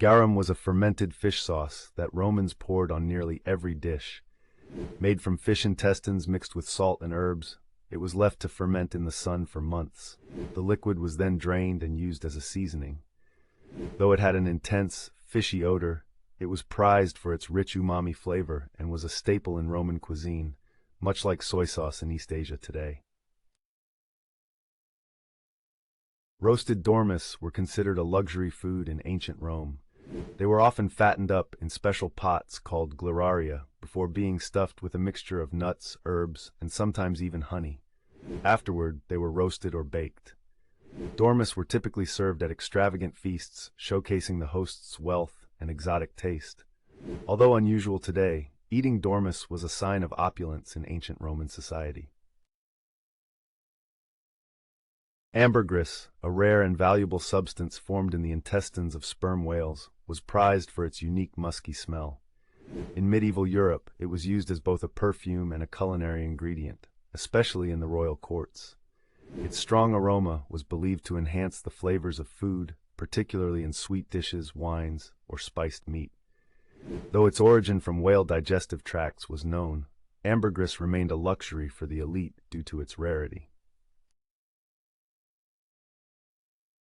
Garum was a fermented fish sauce that Romans poured on nearly every dish. Made from fish intestines mixed with salt and herbs, it was left to ferment in the sun for months. The liquid was then drained and used as a seasoning. Though it had an intense, fishy odor, it was prized for its rich umami flavor and was a staple in Roman cuisine, much like soy sauce in East Asia today. Roasted dormis were considered a luxury food in ancient Rome. They were often fattened up in special pots called gleraria before being stuffed with a mixture of nuts, herbs, and sometimes even honey. Afterward, they were roasted or baked. Dormis were typically served at extravagant feasts, showcasing the host's wealth and exotic taste. Although unusual today, eating dormis was a sign of opulence in ancient Roman society. Ambergris, a rare and valuable substance formed in the intestines of sperm whales, was prized for its unique musky smell. In medieval Europe, it was used as both a perfume and a culinary ingredient, especially in the royal courts. Its strong aroma was believed to enhance the flavors of food, particularly in sweet dishes, wines, or spiced meat. Though its origin from whale digestive tracts was known, ambergris remained a luxury for the elite due to its rarity.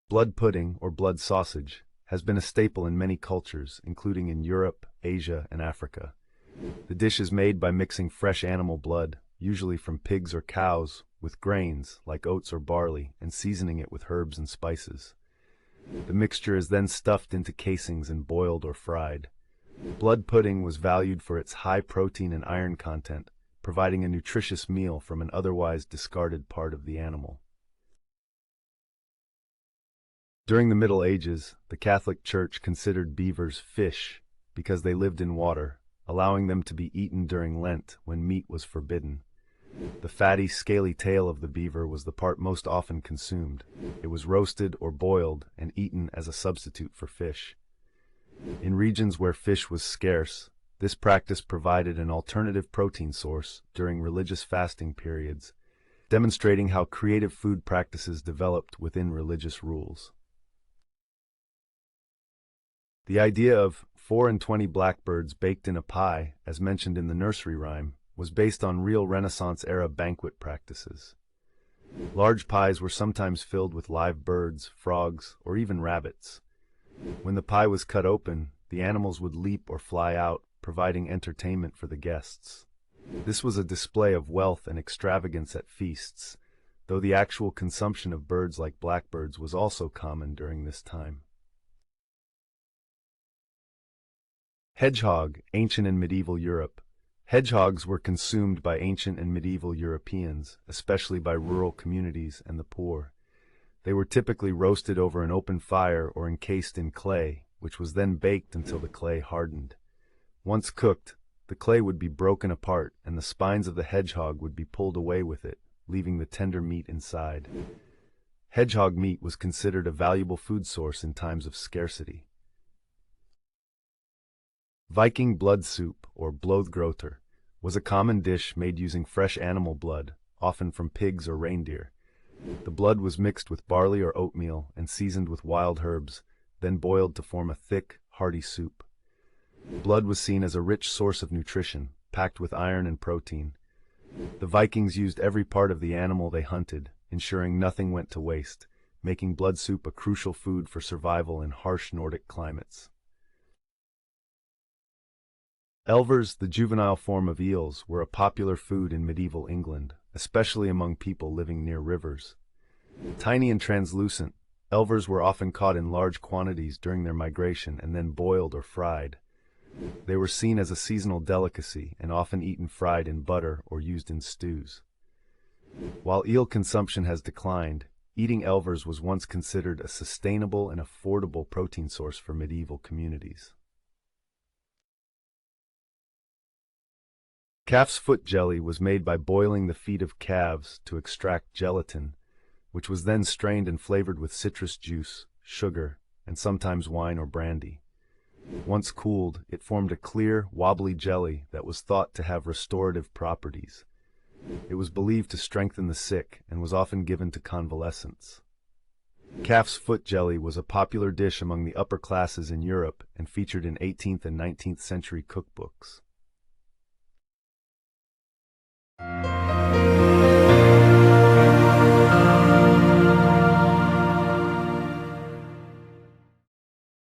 Blood pudding, or blood sausage, has been a staple in many cultures, including in Europe, Asia, and Africa. The dish is made by mixing fresh animal blood, usually from pigs or cows, with grains, like oats or barley, and seasoning it with herbs and spices. The mixture is then stuffed into casings and boiled or fried. Blood pudding was valued for its high protein and iron content, providing a nutritious meal from an otherwise discarded part of the animal. During the Middle Ages, the Catholic Church considered beavers fish because they lived in water, allowing them to be eaten during Lent when meat was forbidden. The fatty, scaly tail of the beaver was the part most often consumed. It was roasted or boiled and eaten as a substitute for fish. In regions where fish was scarce, this practice provided an alternative protein source during religious fasting periods, demonstrating how creative food practices developed within religious rules. The idea of 4 and 20 blackbirds baked in a pie, as mentioned in the nursery rhyme, was based on real Renaissance-era banquet practices. Large pies were sometimes filled with live birds, frogs, or even rabbits. When the pie was cut open, the animals would leap or fly out, providing entertainment for the guests. This was a display of wealth and extravagance at feasts, though the actual consumption of birds like blackbirds was also common during this time. Hedgehog, ancient and medieval Europe. Hedgehogs were consumed by ancient and medieval Europeans, especially by rural communities and the poor. They were typically roasted over an open fire or encased in clay, which was then baked until the clay hardened. Once cooked, the clay would be broken apart and the spines of the hedgehog would be pulled away with it, leaving the tender meat inside. Hedgehog meat was considered a valuable food source in times of scarcity. Viking blood soup, or blodgroter, was a common dish made using fresh animal blood, often from pigs or reindeer. The blood was mixed with barley or oatmeal and seasoned with wild herbs, then boiled to form a thick, hearty soup. Blood was seen as a rich source of nutrition, packed with iron and protein. The Vikings used every part of the animal they hunted, ensuring nothing went to waste, making blood soup a crucial food for survival in harsh Nordic climates. Elvers, the juvenile form of eels, were a popular food in medieval England, especially among people living near rivers. Tiny and translucent, elvers were often caught in large quantities during their migration and then boiled or fried. They were seen as a seasonal delicacy and often eaten fried in butter or used in stews. While eel consumption has declined, eating elvers was once considered a sustainable and affordable protein source for medieval communities. Calf's foot jelly was made by boiling the feet of calves to extract gelatin, which was then strained and flavored with citrus juice, sugar, and sometimes wine or brandy. Once cooled, it formed a clear, wobbly jelly that was thought to have restorative properties. It was believed to strengthen the sick and was often given to convalescents. Calf's foot jelly was a popular dish among the upper classes in Europe and featured in 18th and 19th century cookbooks.